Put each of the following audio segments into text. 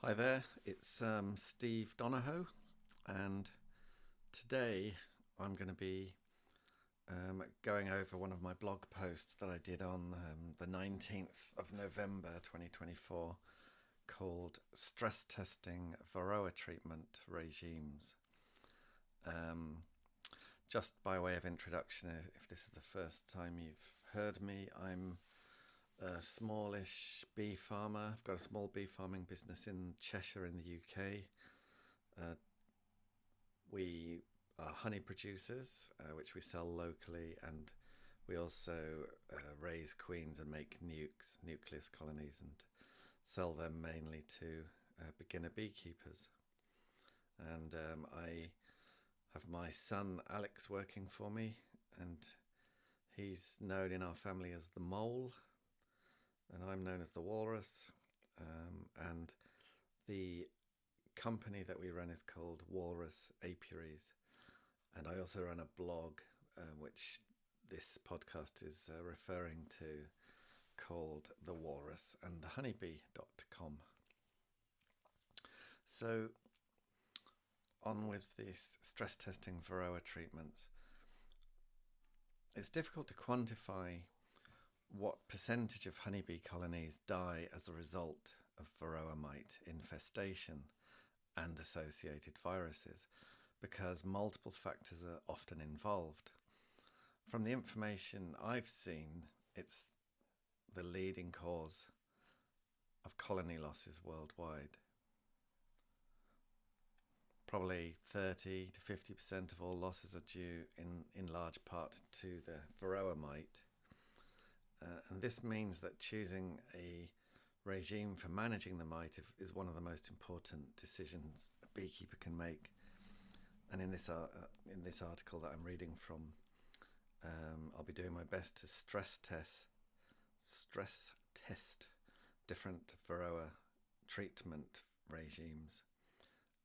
Hi there, it's Steve Donahoe, and today I'm going to be going over one of my blog posts that I did on the 19th of November 2024 called Stress Testing Varroa Treatment Regimes. Just by way of introduction, if this is the first time you've heard me, I'm a smallish bee farmer. I've got a small bee farming business in Cheshire in the UK. We are honey producers, which we sell locally, and we also raise queens and make nucleus colonies, and sell them mainly to beginner beekeepers. And I have my son Alex working for me, and he's known in our family as the mole, and I'm known as the walrus. And the company that we run is called Walrus Apiaries, and I also run a blog, which this podcast is referring to, called The Walrus and the Honeybee.com. So, on with this stress testing Varroa treatments. It's difficult to quantify what percentage of honeybee colonies die as a result of Varroa mite infestation and associated viruses, because multiple factors are often involved. From the information I've seen, it's the leading cause of colony losses worldwide. Probably 30 to 50% of all losses are due in large part to the Varroa mite. And this means that choosing a regime for managing the mite is one of the most important decisions a beekeeper can make. And in this article that I'm reading from, I'll be doing my best to stress test different Varroa treatment regimes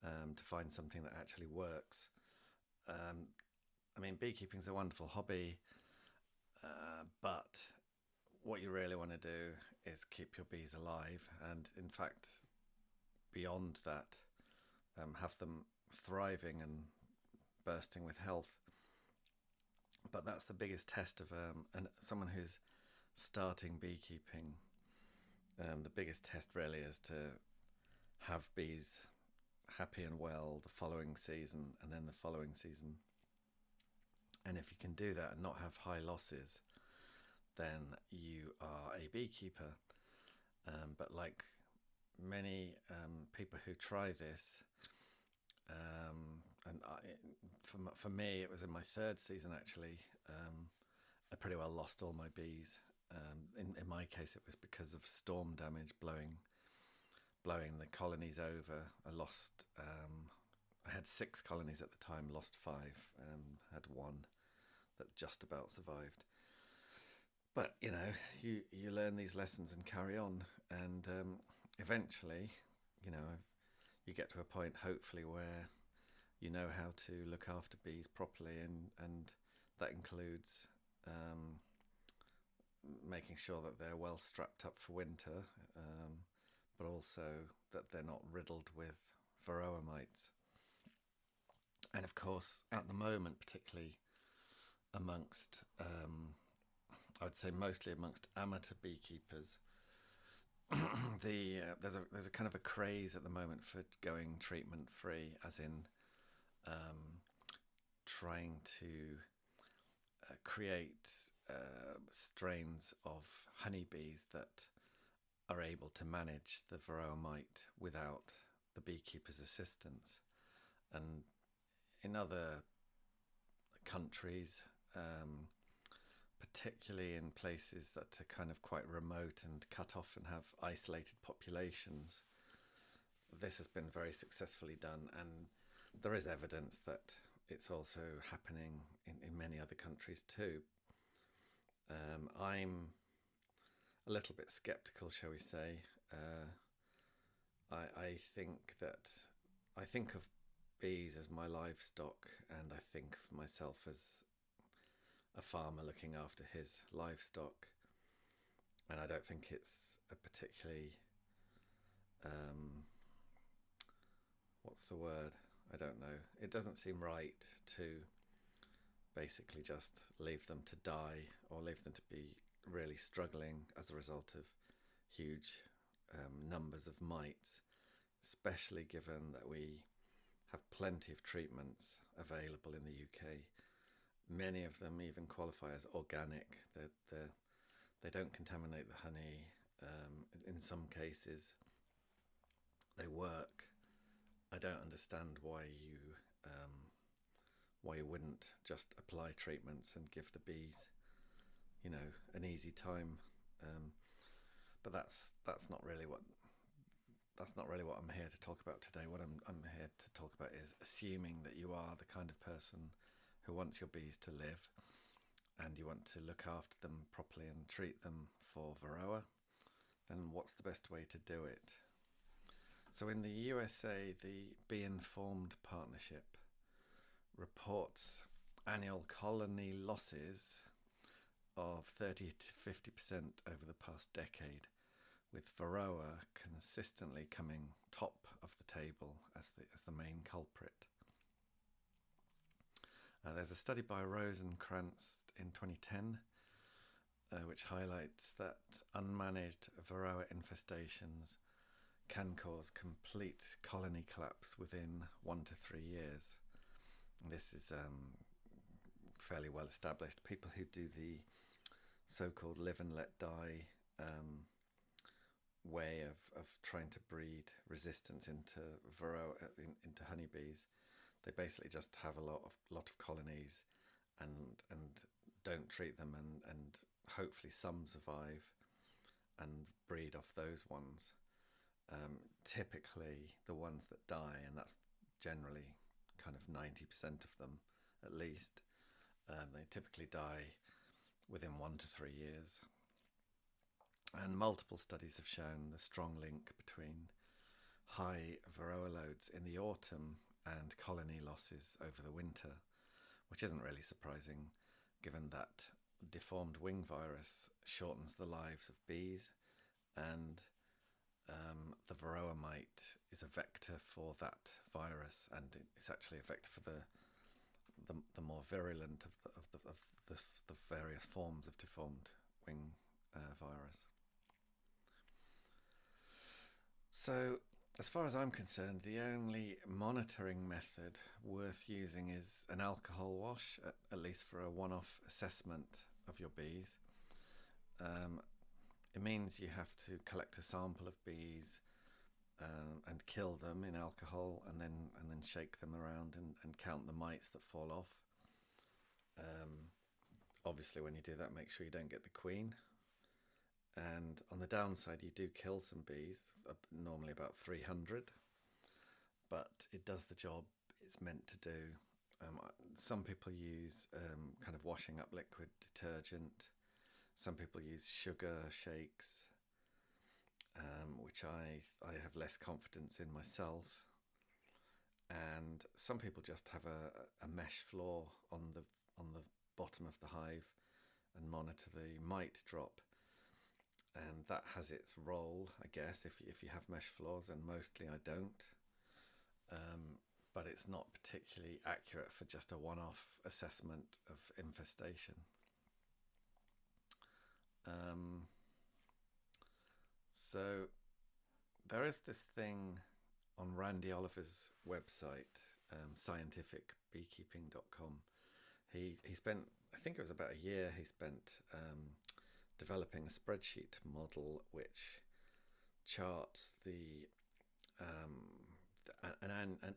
to find something that actually works. Beekeeping is a wonderful hobby, but what you really want to do is keep your bees alive, and in fact, beyond that, have them thriving and bursting with health. But that's the biggest test of someone who's starting beekeeping. The biggest test really is to have bees happy and well the following season, and then the following season. And if you can do that and not have high losses, then you are a beekeeper. But like many people who try this, for me, it was in my third season actually. I pretty well lost all my bees. In my case, it was because of storm damage blowing the colonies over. I had 6 colonies at the time, lost 5, had 1 that just about survived. But you learn these lessons and carry on, and eventually, you get to a point, hopefully, where you know how to look after bees properly, and that includes making sure that they're well strapped up for winter, but also that they're not riddled with Varroa mites. And of course, at the moment, particularly amongst I would say mostly amongst amateur beekeepers, there's a kind of a craze at the moment for going treatment free, as in trying to create strains of honeybees that are able to manage the Varroa mite without the beekeeper's assistance. And in other countries, particularly in places that are kind of quite remote and cut off and have isolated populations, this has been very successfully done, and there is evidence that it's also happening in many other countries too. I'm a little bit skeptical, shall we say. I think of bees as my livestock, and I think of myself as a farmer looking after his livestock, and I don't think it's a particularly what's the word? I don't know. It doesn't seem right to basically just leave them to die or leave them to be really struggling as a result of huge numbers of mites, especially given that we have plenty of treatments available in the UK. Many of them even qualify as organic. They don't contaminate the honey. In some cases, they work. I don't understand why you wouldn't just apply treatments and give the bees, an easy time. But that's not really what I'm here to talk about today. What I'm here to talk about is assuming that you are the kind of person who wants your bees to live, and you want to look after them properly and treat them for Varroa, then what's the best way to do it? So in the USA, the Bee Informed Partnership reports annual colony losses of 30 to 50% over the past decade, with Varroa consistently coming top of the table as the main culprit. There's a study by Rosenkrantz in 2010 which highlights that unmanaged Varroa infestations can cause complete colony collapse within 1 to 3 years. And this is fairly well established. People who do the so-called live and let die way of trying to breed resistance into Varroa, into honeybees, they basically just have a lot of colonies and don't treat them, and hopefully some survive and breed off those ones. Typically the ones that die, and that's generally kind of 90% of them at least, they typically die within 1 to 3 years. And multiple studies have shown the strong link between high Varroa loads in the autumn and colony losses over the winter, which isn't really surprising given that deformed wing virus shortens the lives of bees, and the Varroa mite is a vector for that virus, and it's actually a vector for the more virulent of the various forms of deformed wing virus. So, as far as I'm concerned, the only monitoring method worth using is an alcohol wash, at least for a one-off assessment of your bees. It means you have to collect a sample of bees and kill them in alcohol, and then shake them around and count the mites that fall off. Obviously, when you do that, make sure you don't get the queen. And on the downside, you do kill some bees, normally about 300, but it does the job it's meant to do. Some people use kind of washing up liquid detergent. Some people use sugar shakes, which I have less confidence in myself. And some people just have a mesh floor on the bottom of the hive and monitor the mite drop. And that has its role, I guess, if you have mesh floors, and mostly I don't. But it's not particularly accurate for just a one-off assessment of infestation. So there is this thing on Randy Oliver's website, scientificbeekeeping.com. He spent, I think it was about a year, he spent developing a spreadsheet model which charts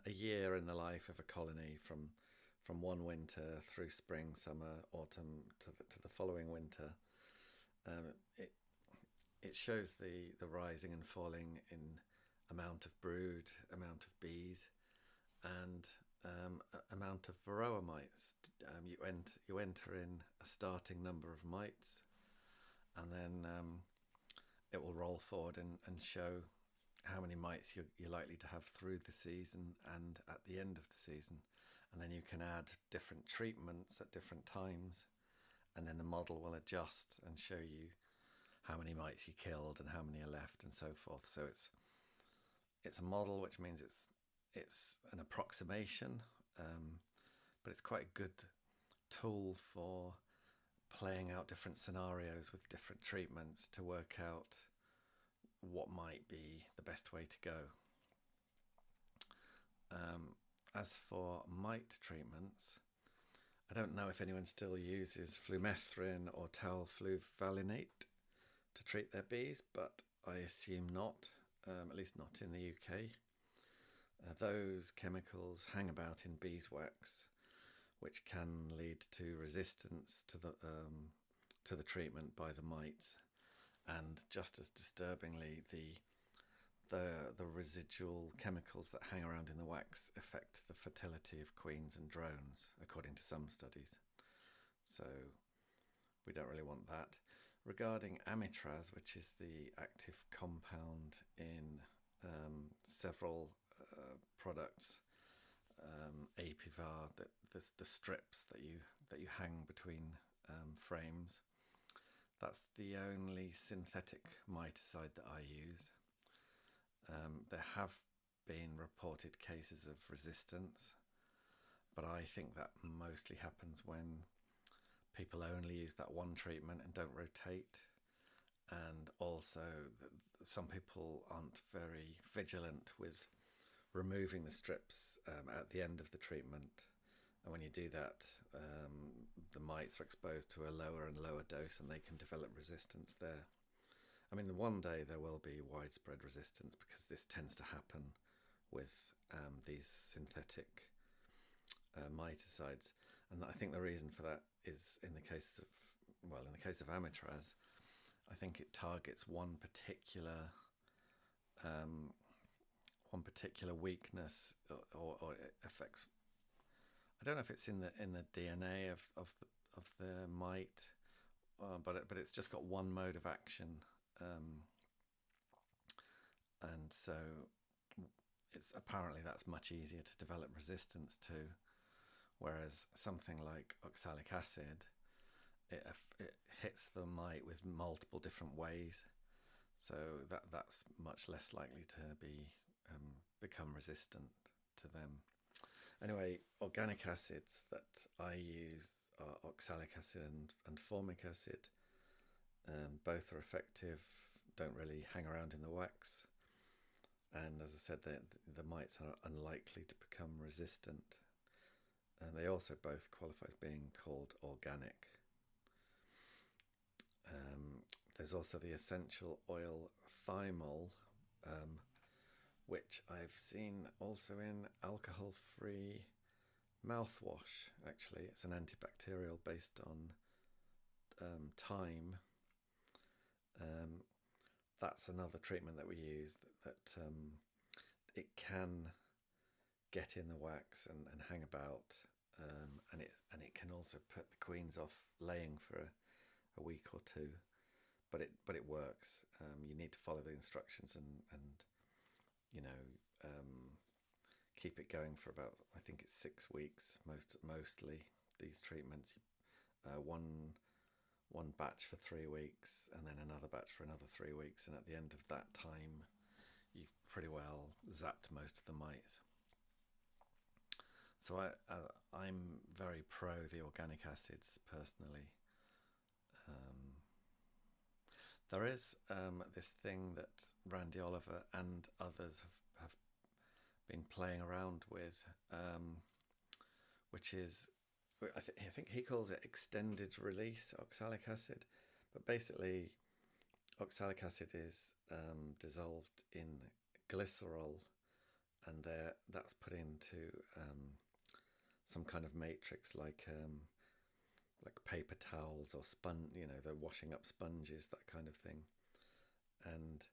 a year in the life of a colony from one winter through spring, summer, autumn to the following winter. It shows the rising and falling in amount of brood, amount of bees, and amount of Varroa mites. You enter in a starting number of mites, and then it will roll forward and show how many mites you're likely to have through the season and at the end of the season. And then you can add different treatments at different times, and then the model will adjust and show you how many mites you killed and how many are left and so forth. So it's a model, which means it's it's an approximation, but it's quite a good tool for playing out different scenarios with different treatments to work out what might be the best way to go. As for mite treatments, I don't know if anyone still uses flumethrin or taufluvalinate to treat their bees, but I assume not, at least not in the UK. Those chemicals hang about in beeswax, which can lead to resistance to the treatment by the mites, and just as disturbingly, the residual chemicals that hang around in the wax affect the fertility of queens and drones, according to some studies. So we don't really want that. Regarding amitraz, which is the active compound in several products, apivar, the strips that you hang between frames, that's the only synthetic miticide that I use. There have been reported cases of resistance, but I think that mostly happens when people only use that one treatment and don't rotate, and also some people aren't very vigilant with removing the strips at the end of the treatment, and when you do that, the mites are exposed to a lower and lower dose and they can develop resistance there. I mean, one day there will be widespread resistance because this tends to happen with these synthetic miticides, and I think the reason for that is in the case of amitraz, I think it targets one particular weakness, or it affects. I don't know if it's in the DNA of the mite, but it's just got one mode of action. And so it's apparently that's much easier to develop resistance to, whereas something like oxalic acid, it hits the mite with multiple different ways, so that's much less likely to become resistant to them. Anyway, organic acids that I use are oxalic acid and formic acid. Both are effective, don't really hang around in the wax, and as I said, the mites are unlikely to become resistant, and they also both qualify as being called organic. There's also the essential oil Thymol, which I've seen also in alcohol-free mouthwash. Actually, it's an antibacterial based on thyme. That's another treatment that we use that it can get in the wax and hang about, and it can also put the queens off laying for a week or two, but it works. You need to follow the instructions and keep it going for about, I think it's 6 weeks mostly, these treatments. One batch for 3 weeks and then another batch for another 3 weeks, and at the end of that time you've pretty well zapped most of the mites. So I'm very pro the organic acids personally. There is this thing that Randy Oliver and others have been playing around with, which is, I think he calls it extended release oxalic acid, but basically oxalic acid is dissolved in glycerol, and that's put into some kind of matrix like paper towels or the washing up sponges, that kind of thing. And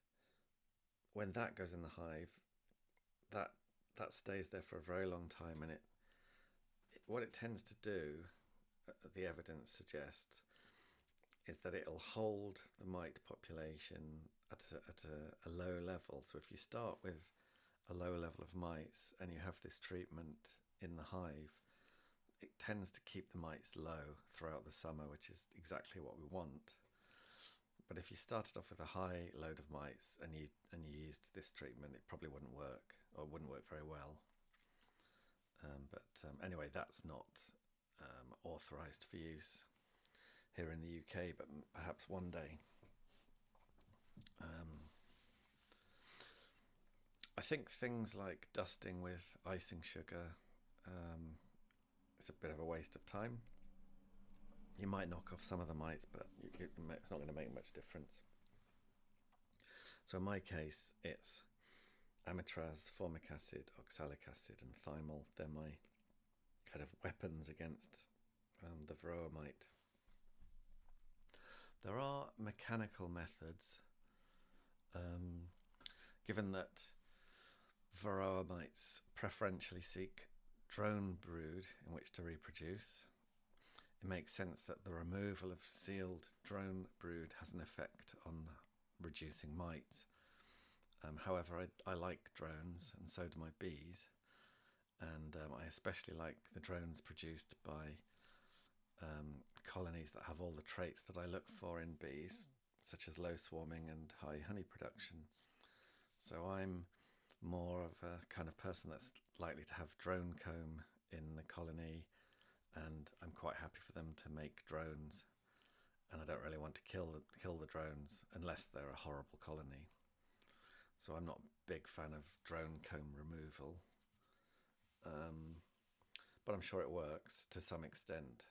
when that goes in the hive, that stays there for a very long time, and what it tends to do, the evidence suggests, is that it'll hold the mite population at a low level. So if you start with a low level of mites and you have this treatment in the hive, it tends to keep the mites low throughout the summer, which is exactly what we want. But if you started off with a high load of mites and you used this treatment, it probably wouldn't work, or wouldn't work very well. Anyway, that's not authorised for use here in the UK, but perhaps one day. I think things like dusting with icing sugar is a bit of a waste of time. You might knock off some of the mites, but it's not going to make much difference. So in my case, it's amitraz, formic acid, oxalic acid, and thymol. They're my kind of weapons against the Varroa mite. There are mechanical methods, given that Varroa mites preferentially seek drone brood in which to reproduce. It makes sense that the removal of sealed drone brood has an effect on reducing mites. However, I like drones, and so do my bees, and I especially like the drones produced by colonies that have all the traits that I look for in bees, such as low swarming and high honey production. So I'm more of a kind of person that's likely to have drone comb in the colony, and I'm quite happy for them to make drones, and I don't really want to kill the drones unless they're a horrible colony. So I'm not a big fan of drone comb removal, but I'm sure it works to some extent.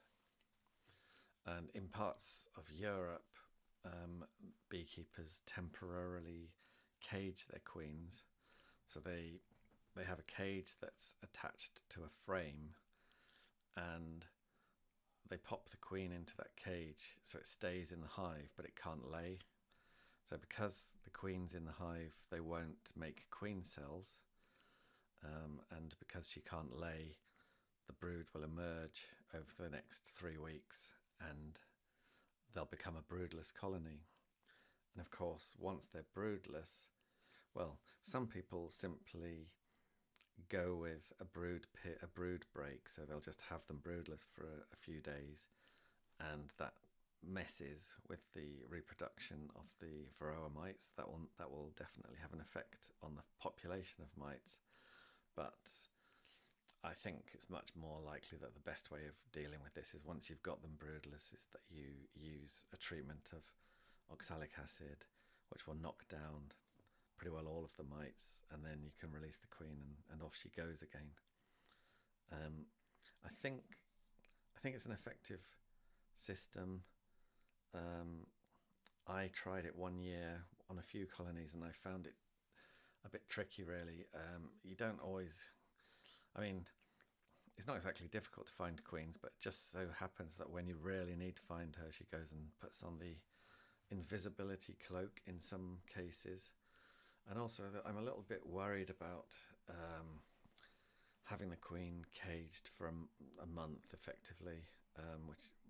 And in parts of Europe, beekeepers temporarily cage their queens. So they have a cage that's attached to a frame, and they pop the queen into that cage so it stays in the hive, but it can't lay. So because the queen's in the hive, they won't make queen cells, and because she can't lay, the brood will emerge over the next 3 weeks, and they'll become a broodless colony. And of course, once they're broodless, well, some people simply go with a brood break, so they'll just have them broodless for a few days, and that messes with the reproduction of the Varroa mites. That will definitely have an effect on the population of mites, but I think it's much more likely that the best way of dealing with this is, once you've got them broodless, is that you use a treatment of oxalic acid, which will knock down pretty well all of the mites, and then you can release the queen, and off she goes again. I think it's an effective system. I tried it 1 year on a few colonies, and I found it a bit tricky, really. You don't always, I mean, it's not exactly difficult to find queens, but it just so happens that when you really need to find her, she goes and puts on the invisibility cloak in some cases. And also, I'm a little bit worried about having the queen caged for a month, effectively,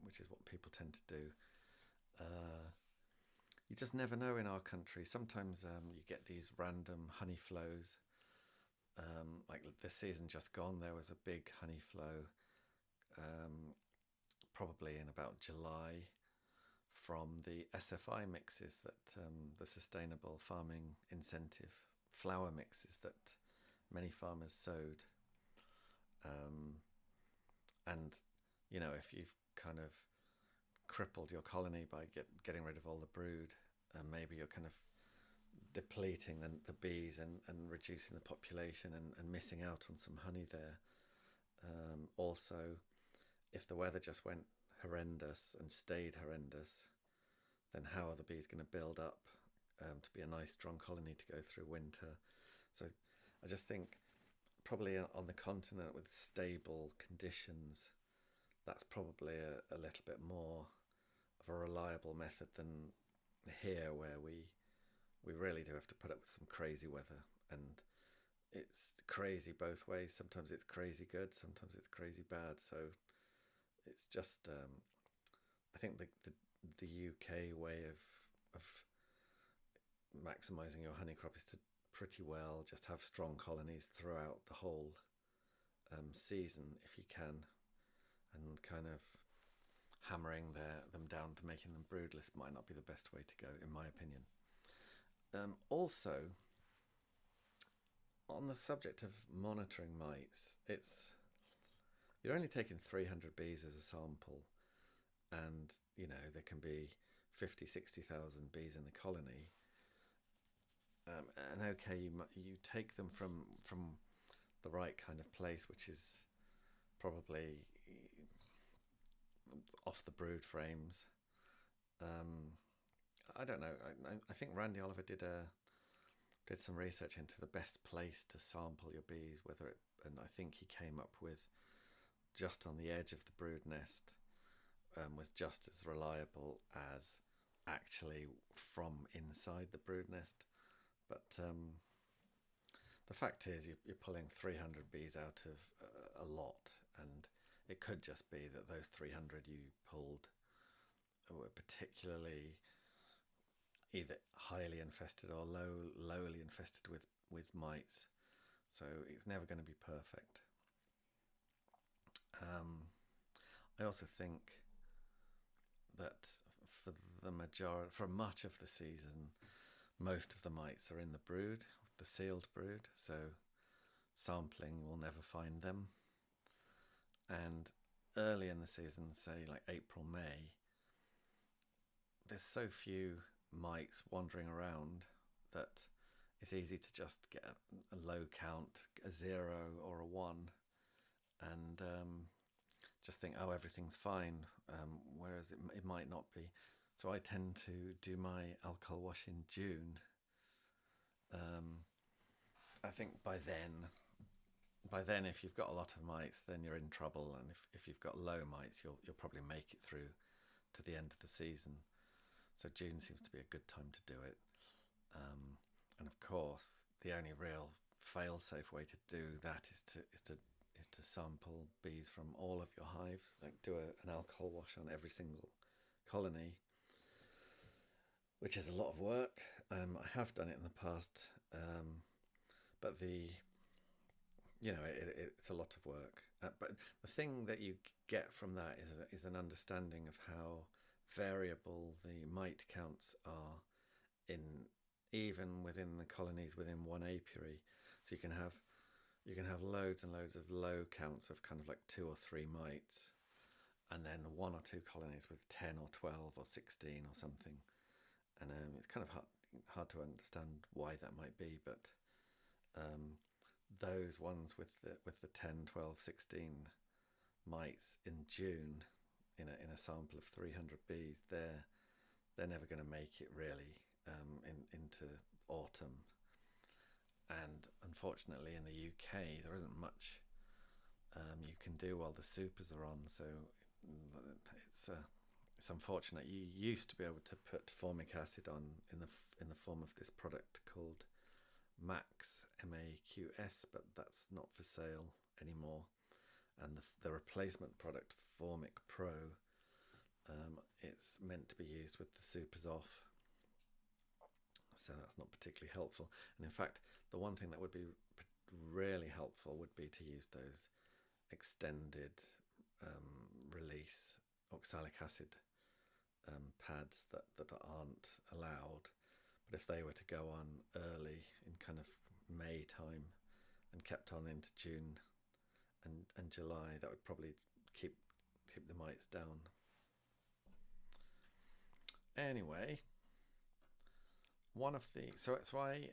which is what people tend to do. You just never know in our country. Sometimes you get these random honey flows. Like this season just gone, there was a big honey flow, probably in about July, from the SFI mixes that the Sustainable Farming Incentive flower mixes that many farmers sowed. And, you know, if you've kind of crippled your colony by getting rid of all the brood, maybe you're kind of depleting the bees and reducing the population and missing out on some honey there. Also, if the weather just went horrendous and stayed horrendous, then how are the bees going to build up to be a nice strong colony to go through winter? So I just think probably on the continent with stable conditions, that's probably a little bit more of a reliable method than here, where we really do have to put up with some crazy weather, and it's crazy both ways. Sometimes it's crazy good, sometimes it's crazy bad. So it's just I think the UK way of maximising your honey crop is to pretty well just have strong colonies throughout the whole season if you can, and kind of hammering them down to making them broodless might not be the best way to go, in my opinion. Also, on the subject of monitoring mites, you're only taking 300 bees as a sample, and there can be 50,000-60,000 bees in the colony. And okay, you take them from the right kind of place, which is probably off the brood frames. I don't know. I think Randy Oliver did some research into the best place to sample your bees, and I think he came up with just on the edge of the brood nest was just as reliable as actually from inside the brood nest. But the fact is, you're pulling 300 bees out of a lot, and it could just be that those 300 you pulled were particularly either highly infested or lowly infested with mites. So it's never going to be perfect. I also think that for much of the season, most of the mites are in the brood, the sealed brood, so sampling will never find them. And early in the season, say like April, May, there's so few mites wandering around that it's easy to just get a low count, a 0 or a 1, and just think, oh, everything's fine, whereas it might not be. So I tend to do my alcohol wash in June. I think by then, if you've got a lot of mites, then you're in trouble, and if you've got low mites, you'll probably make it through to the end of the season. So June seems to be a good time to do it. And of course, the only real fail-safe way to do that is to sample bees from all of your hives, like do an alcohol wash on every single colony, which is a lot of work. I have done it in the past, but it's a lot of work. But the thing that you get from that is an understanding of how variable the mite counts are even within the colonies within one apiary. So you can have loads and loads of low counts of kind of like 2 or 3 mites, and then 1 or 2 colonies with 10 or 12 or 16 or something. And it's kind of hard to understand why that might be, but those ones with the 10, 12, 16 mites in June in a sample of 300 bees, they're never going to make it really into autumn. And unfortunately, in the UK, there isn't much you can do while the supers are on. So it's unfortunate. You used to be able to put formic acid on in the form of this product called Max, MAQS, but that's not for sale anymore. And the replacement product, Formic Pro, it's meant to be used with the supers off. So that's not particularly helpful. And in fact, the one thing that would be really helpful would be to use those extended release oxalic acid pads that aren't allowed. But if they were to go on early in kind of May time and kept on into June and July, that would probably keep the mites down. Anyway, so I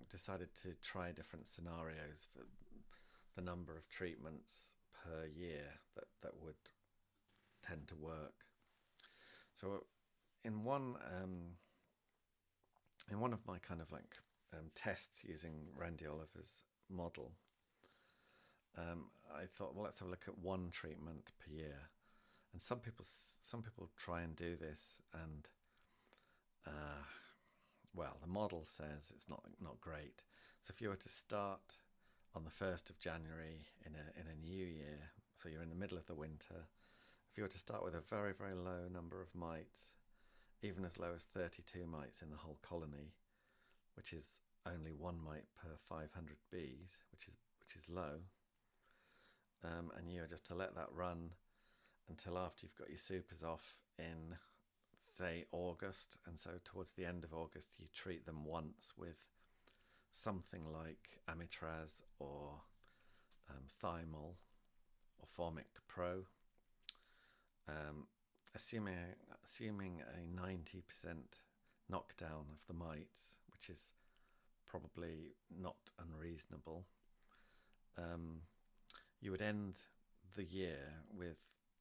decided to try different scenarios for the number of treatments per year that would tend to work. So in one of my kind of like tests using Randy Oliver's model, I thought, well, let's have a look at one treatment per year. And some people try and do this, and well, the model says it's not great. So if you were to start on the 1st of January in a new year, so you're in the middle of the winter, if you were to start with a very, very low number of mites, even as low as 32 mites in the whole colony, which is only 1 mite per 500 bees, which is low, and you were just to let that run until after you've got your supers off in, say, August. And so towards the end of August, you treat them once with something like amitraz or Thymol or formic pro, assuming a 90% knockdown of the mites, which is probably not unreasonable. You would end the year with,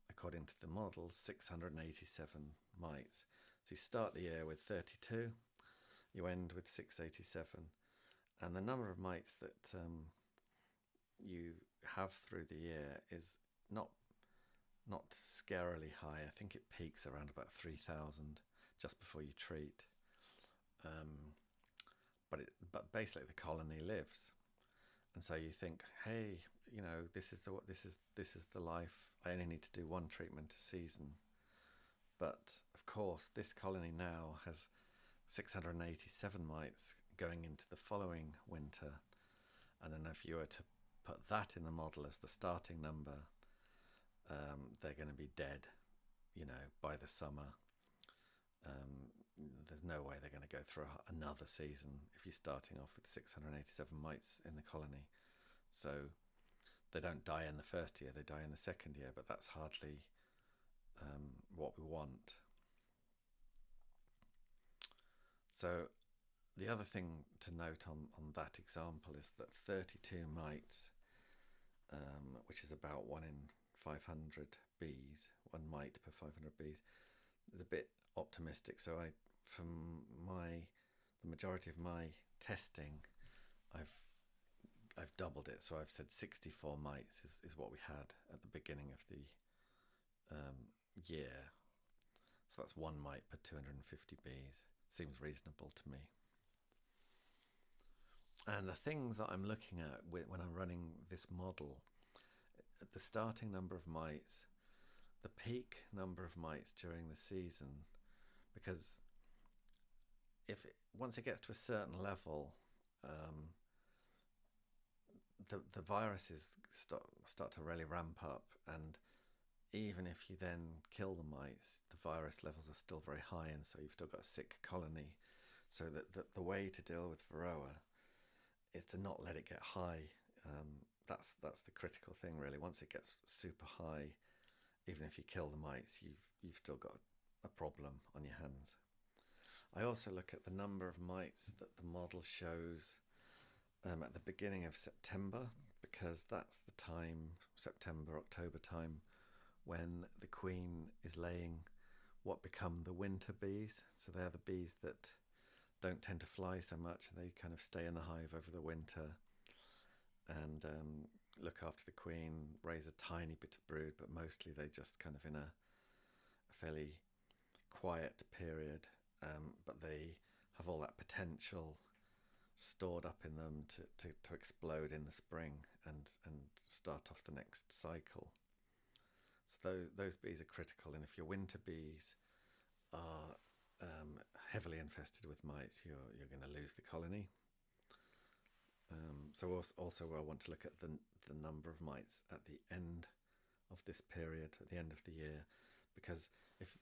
according to the model, 687 mites. So you start the year with 32, you end with 687, and the number of mites that you have through the year is not scarily high. I think it peaks around about 3,000 just before you treat. But basically the colony lives, and so you think, hey, this is the life. I only need to do one treatment a season. But of course, this colony now has 687 mites going into the following winter, and then if you were to put that in the model as the starting number, they're going to be dead, by the summer. There's no way they're going to go through another season if you're starting off with 687 mites in the colony. So they don't die in the first year, they die in the second year, but that's hardly what we want. So the other thing to note on that example is that 32 mites, which is about 1 in 500 bees, 1 mite per 500 bees, is a bit optimistic. So the majority of my testing, I've doubled it. So I've said 64 mites is what we had at the beginning of the year. So that's 1 mite per 250 bees. Seems reasonable to me. And the things that I'm looking at when I'm running this model, the starting number of mites, the peak number of mites during the season, because once it gets to a certain level, the viruses start to really ramp up, and even if you then kill the mites, the virus levels are still very high, and so you've still got a sick colony. So that the way to deal with Varroa is to not let it get high. That's the critical thing, really. Once it gets super high, even if you kill the mites, you've still got a problem on your hands. I also look at the number of mites that the model shows at the beginning of September, because that's the time, September, October time, when the queen is laying what become the winter bees. So they're the bees that don't tend to fly so much, and they kind of stay in the hive over the winter and look after the queen, raise a tiny bit of brood, but mostly they just kind of in a fairly quiet period, but they have all that potential stored up in them to explode in the spring and start off the next cycle. So those bees are critical, and if your winter bees are heavily infested with mites, you're going to lose the colony. So also I want to look at the number of mites at the end of this period, at the end of the year, because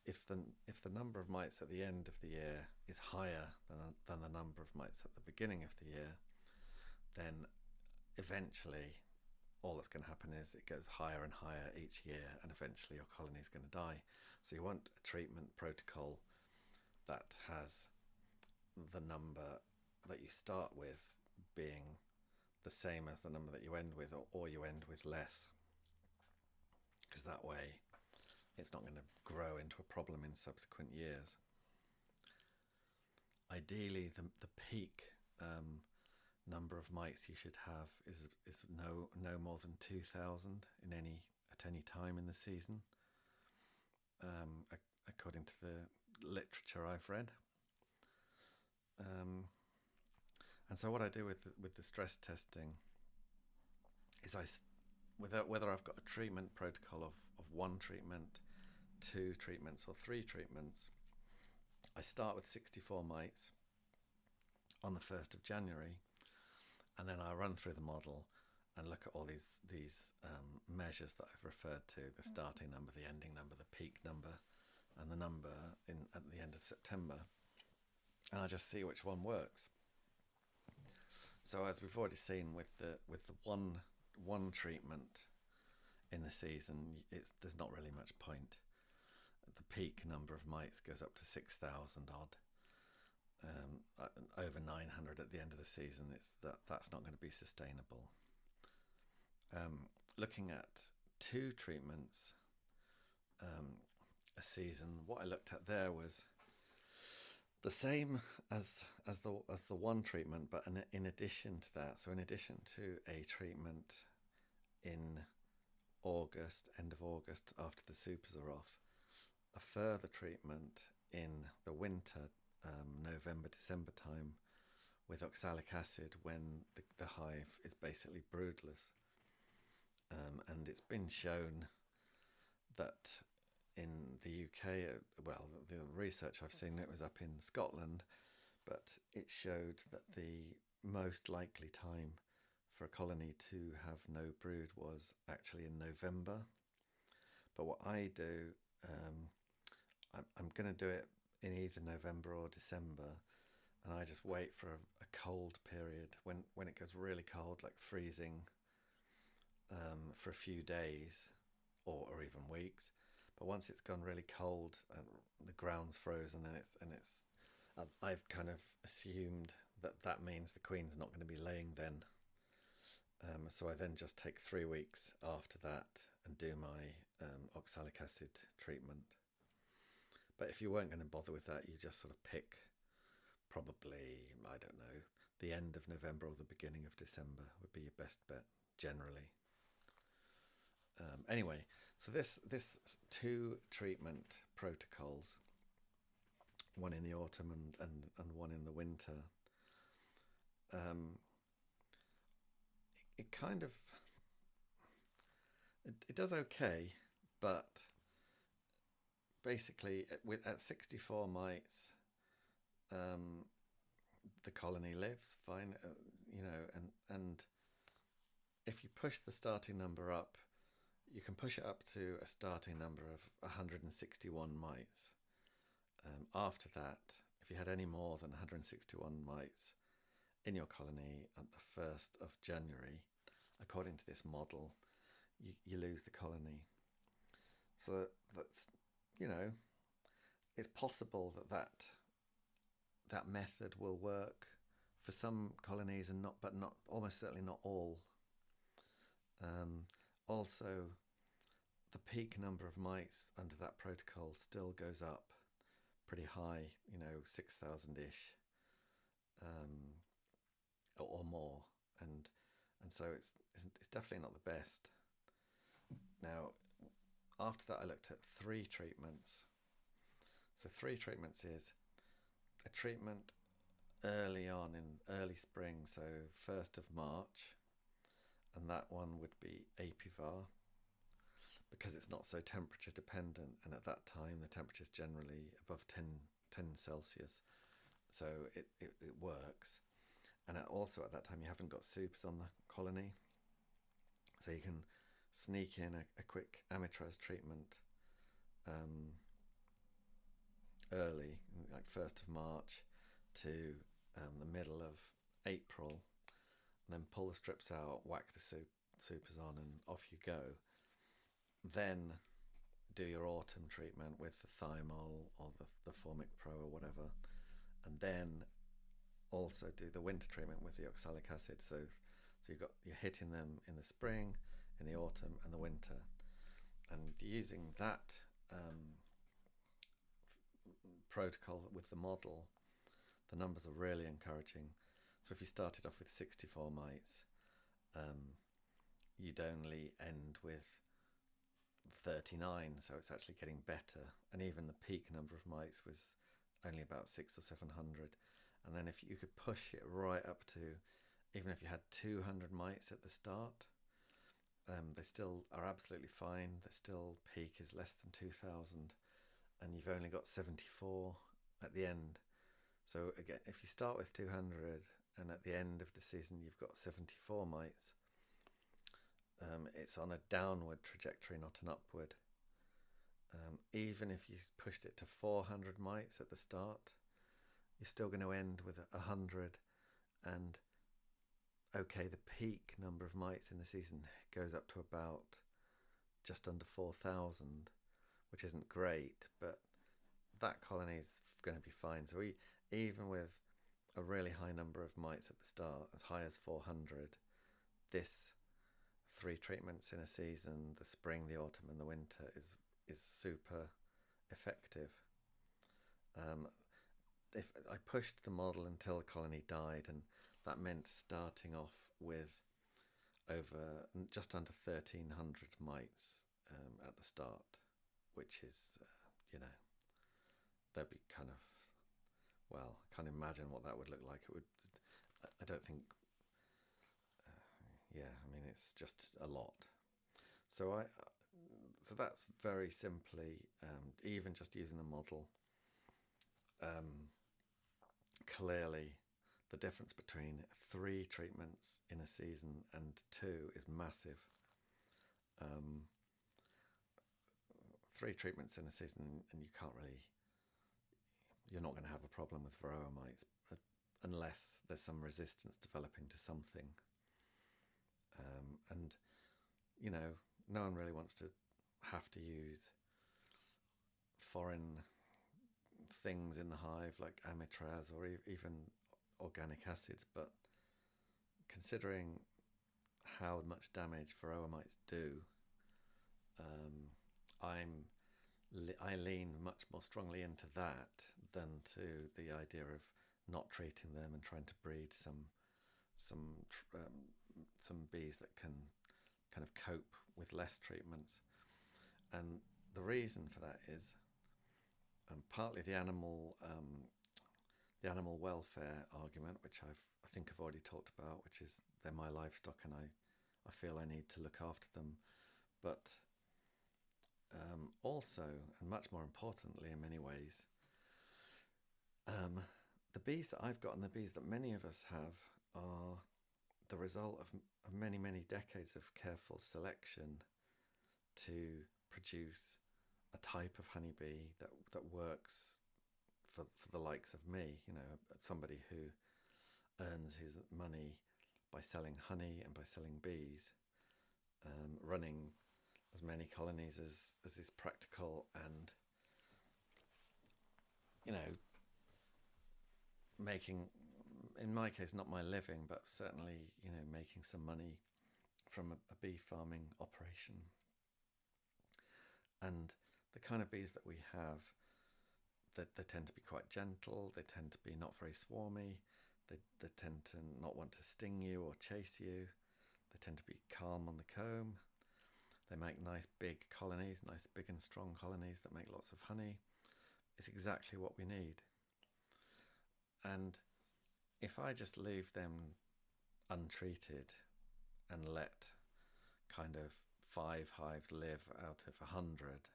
if the number of mites at the end of the year is higher than the number of mites at the beginning of the year, then eventually all that's going to happen is it goes higher and higher each year, and eventually your colony is going to die. So you want a treatment protocol that has the number that you start with being the same as the number that you end with, or you end with less, because that way it's not going to grow into a problem in subsequent years. Ideally, the peak number of mites you should have is no more than 2,000 at any time in the season, according to the literature I've read. And so what I do with the stress testing is whether I've got a treatment protocol of 1 treatment, 2 treatments, or 3 treatments, I start with 64 mites on the 1st of January, and then I run through the model, and look at all these measures that I've referred to: the starting number, the ending number, the peak number, and the number at the end of September, and I just see which one works. So as we've already seen with the one treatment in the season, there's not really much point. The peak number of mites goes up to 6,000 odd. Over 900 at the end of the season. That's not going to be sustainable. Looking at 2 treatments a season, what I looked at there was the same as the one treatment, but in addition to that, so in addition to a treatment in August, end of August, after the supers are off, a further treatment in the winter, November, December time, with oxalic acid when the hive is basically broodless. And it's been shown that in the UK, well, the research I've seen, it was up in Scotland, but it showed that the most likely time for a colony to have no brood was actually in November. But what I do, I'm going to do it in either November or December, and I just wait for a cold period when it goes really cold, like freezing, for a few days or even weeks. But once it's gone really cold and the ground's frozen, and it's I've kind of assumed that means the queen's not going to be laying then. So I then just take 3 weeks after that and do my oxalic acid treatment. But if you weren't going to bother with that, you just sort of pick probably, I don't know, the end of November or the beginning of December would be your best bet generally. Anyway, so this 2 treatment protocols, one in the autumn and one in the winter, it kind of it does okay, but basically at 64 mites, the colony lives fine, and if you push the starting number up, you can push it up to a starting number of 161 mites. After that, if you had any more than 161 mites in your colony at the 1st of January, according to this model, you lose the colony. So that's, it's possible that method will work for some colonies and not almost certainly not all. Also, the peak number of mites under that protocol still goes up pretty high, 6,000-ish, or more, and so it's definitely not the best. Now, after that, I looked at 3 treatments. So 3 treatments is a treatment early on in early spring, so 1st of March, and that one would be apivar, because it's not so temperature dependent, and at that time the temperature is generally above 10 Celsius, so it works. And also at that time you haven't got supers on the colony, so you can sneak in a quick amitraz treatment early, like 1st of March to the middle of April, and then pull the strips out, whack the supers on, and off you go. Then do your autumn treatment with the Thymol or the formic pro or whatever, and then also do the winter treatment with the oxalic acid. So you're hitting them in the spring, in the autumn, and the winter, and using that protocol with the model, the numbers are really encouraging. So if you started off with 64 mites, you'd only end with 39, so it's actually getting better. And even the peak number of mites was only about 600 or 700. And then if you could push it right up to, even if you had 200 mites at the start, they still are absolutely fine. The still peak is less than 2,000, and you've only got 74 at the end. So again, if you start with 200 and at the end of the season you've got 74 mites, it's on a downward trajectory, not an upward. Even if you pushed it to 400 mites at the start, you're still going to end with 100. And okay, the peak number of mites in the season goes up to about just under 4,000, which isn't great, but that colony is going to be fine. So even with a really high number of mites at the start, as high as 400, this 3 treatments in a season, the spring, the autumn and the winter, is super effective. If I pushed the model until the colony died, and that meant starting off with over just under 1,300 mites at the start, which is, they'd be kind of, well, I can't imagine what that would look like. It would, I don't think, it's just a lot. So that's very simply, even just using the model, clearly the difference between 3 treatments in a season and 2 is massive. 3 treatments in a season, and you're not going to have a problem with Varroa mites unless there's some resistance developing to something. And no one really wants to have to use foreign things in the hive like amitraz or even organic acids, but considering how much damage Varroa mites do, I lean much more strongly into that than to the idea of not treating them and trying to breed some bees that can kind of cope with less treatments. And the reason for that is partly the animal welfare argument, which I think I've already talked about, which is they're my livestock and I feel I need to look after them. But also, and much more importantly in many ways, the bees that I've got and the bees that many of us have are the result of many, many decades of careful selection to produce a type of honeybee that works for the likes of me, somebody who earns his money by selling honey and by selling bees, running as many colonies as is practical, and making, in my case, not my living, but certainly making some money from a bee farming operation. And the kind of bees that we have, that they tend to be quite gentle, they tend to be not very swarmy, they tend to not want to sting you or chase you, they tend to be calm on the comb, they make nice big colonies, nice big and strong colonies that make lots of honey. It's exactly what we need. And if I just leave them untreated and let kind of 5 hives live out of 100,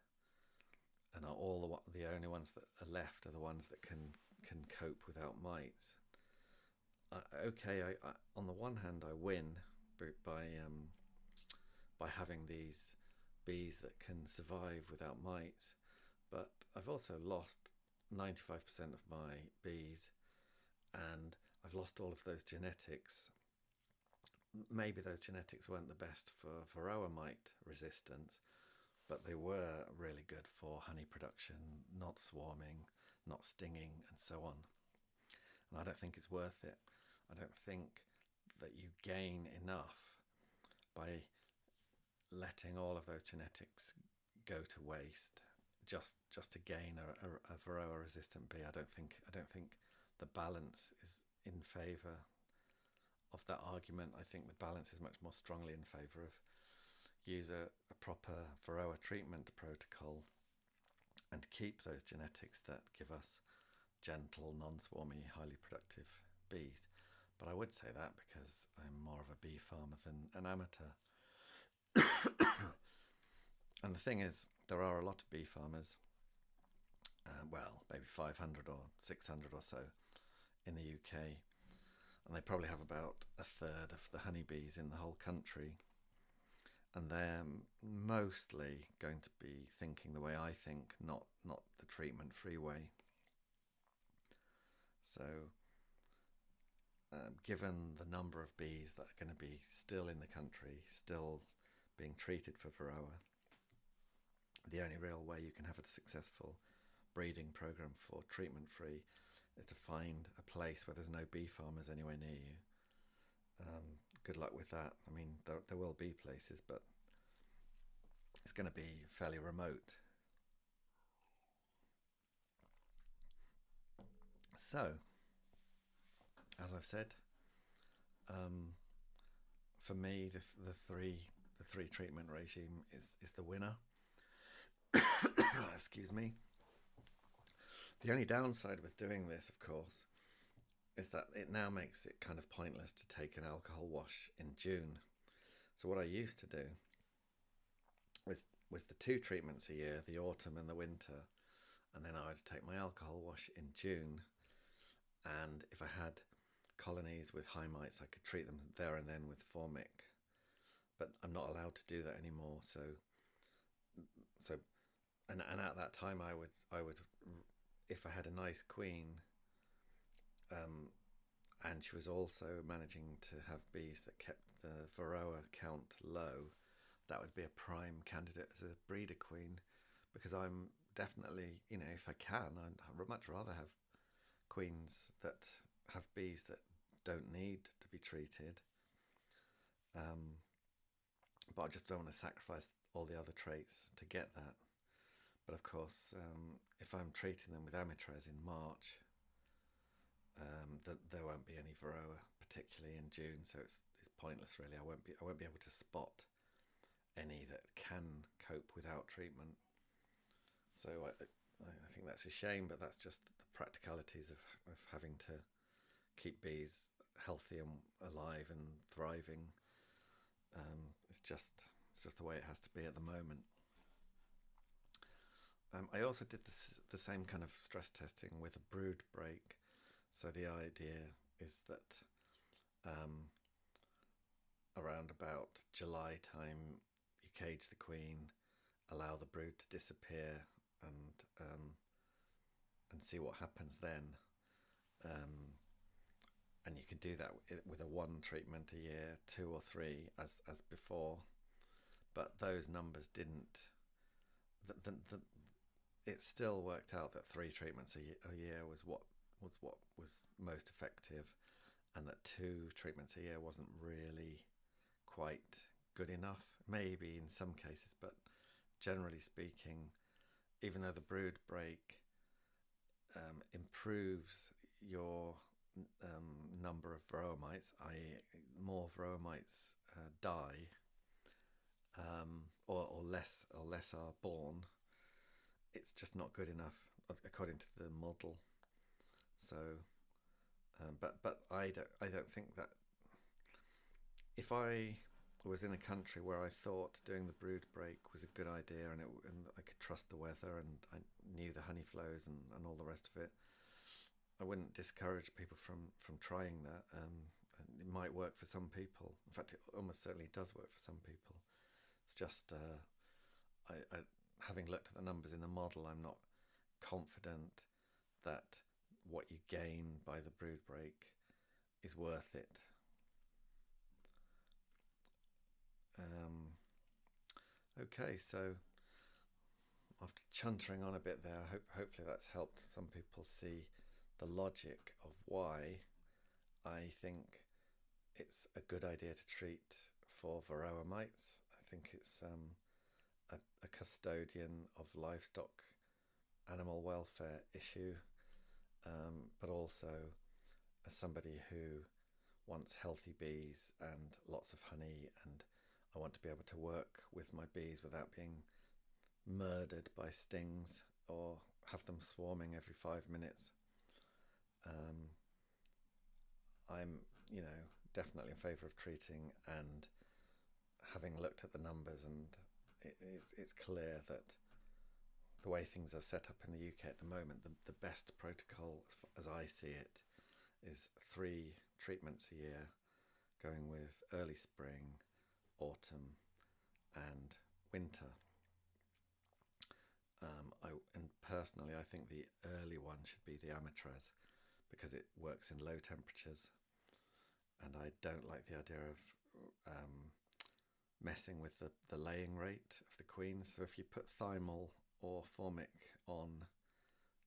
and all the only ones that are left are the ones that can cope without mites. I on the one hand I win by having these bees that can survive without mites, but I've also lost 95% of my bees, and I've lost all of those genetics. Maybe those genetics weren't the best for Varroa mite resistance, but they were really good for honey production, not swarming, not stinging, and so on. And I don't think it's worth it. I don't think that you gain enough by letting all of those genetics go to waste just to gain a Varroa resistant bee. I don't think the balance is in favour of that argument. I think the balance is much more strongly in favour of use a proper Varroa treatment protocol and keep those genetics that give us gentle, non-swarmy, highly productive bees. But I would say that because I'm more of a bee farmer than an amateur. And the thing is, there are a lot of bee farmers, maybe 500 or 600 or so in the UK, and they probably have about a third of the honeybees in the whole country. and they're mostly going to be thinking the way I think, not the treatment-free way. So given the number of bees that are going to be still in the country, still being treated for Varroa, the only real way you can have a successful breeding program for treatment-free is to find a place where there's no bee farmers anywhere near you. Good luck with that. I mean, there will be places, but it's going to be fairly remote. So, as I've said, for me, the three treatment regime is the winner. Excuse me. The only downside with doing this, of course, is that it now makes it kind of pointless to take an alcohol wash in June. So what I used to do was the 2 treatments a year, the autumn and the winter, and then I would take my alcohol wash in June, and if I had colonies with high mites, I could treat them there and then with formic, but I'm not allowed to do that anymore. So and at that time I would if I had a nice queen, and she was also managing to have bees that kept the Varroa count low, that would be a prime candidate as a breeder queen, because I'm definitely, if I can, I'd much rather have queens that have bees that don't need to be treated, but I just don't want to sacrifice all the other traits to get that. But of course, if I'm treating them with amitraz in March, there won't be any Varroa, particularly in June, so it's pointless really. I won't be able to spot any that can cope without treatment. So I think that's a shame, but that's just the practicalities of having to keep bees healthy and alive and thriving. It's just the way it has to be at the moment. I also did the same kind of stress testing with a brood break. So the idea is that around about July time, you cage the queen, allow the brood to disappear, and see what happens then. And you can do that with a 1 treatment a year, 2 or 3 as before, but those numbers didn't. It still worked out that 3 treatments a year was what was most effective, and that 2 treatments a year wasn't really quite good enough. Maybe in some cases, but generally speaking, even though the brood break improves your number of Varroa mites, i.e. more Varroa mites die, or less are born, it's just not good enough according to the model. So but I don't think that if I was in a country where I thought doing the brood break was a good idea, and I could trust the weather, and I knew the honey flows and all the rest of it, I wouldn't discourage people from trying that. And it might work for some people. In fact, it almost certainly does work for some people. It's just I having looked at the numbers in the model, I'm not confident that what you gain by the brood break is worth it. Okay, so after chuntering on a bit there, hopefully that's helped some people see the logic of why I think it's a good idea to treat for Varroa mites. I think it's a custodian of livestock animal welfare issue, but also as somebody who wants healthy bees and lots of honey, and I want to be able to work with my bees without being murdered by stings or have them swarming every 5 minutes. I'm, definitely in favour of treating, and having looked at the numbers, and it's clear that the way things are set up in the UK at the moment, the best protocol, as I see it, is 3 treatments a year, going with early spring, autumn, and winter. And personally, I think the early one should be the amitraz because it works in low temperatures, and I don't like the idea of messing with the laying rate of the queens. So if you put Thymol or formic on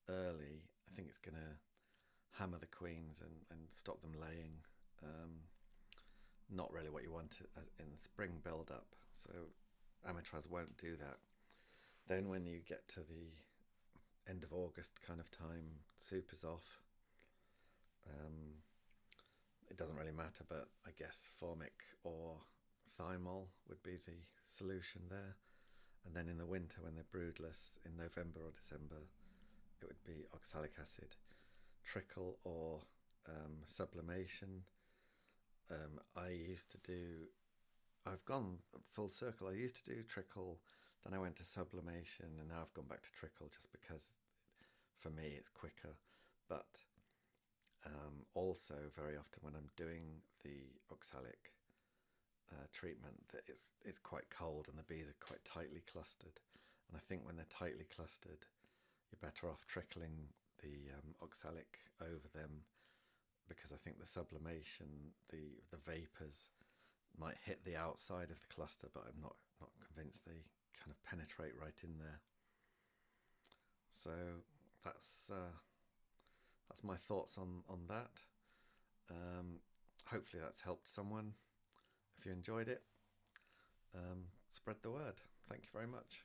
early, I think it's going to hammer the queens and stop them laying. Not really what you want in the spring build-up. So amitraz won't do that. Then when you get to the end of August kind of time, soup is off. It doesn't really matter, but I guess formic or thymol would be the solution there. And then in the winter, when they're broodless, in November or December, it would be oxalic acid, trickle or sublimation. I've gone full circle. I used to do trickle, then I went to sublimation, and now I've gone back to trickle just because for me it's quicker. But also very often when I'm doing the oxalic treatment, that it's quite cold and the bees are quite tightly clustered. And I think when they're tightly clustered, you're better off trickling the oxalic over them, because I think the sublimation, the vapours might hit the outside of the cluster, but I'm not convinced they kind of penetrate right in there. So that's my thoughts on that. Hopefully that's helped someone. If you enjoyed it, spread the word. Thank you very much.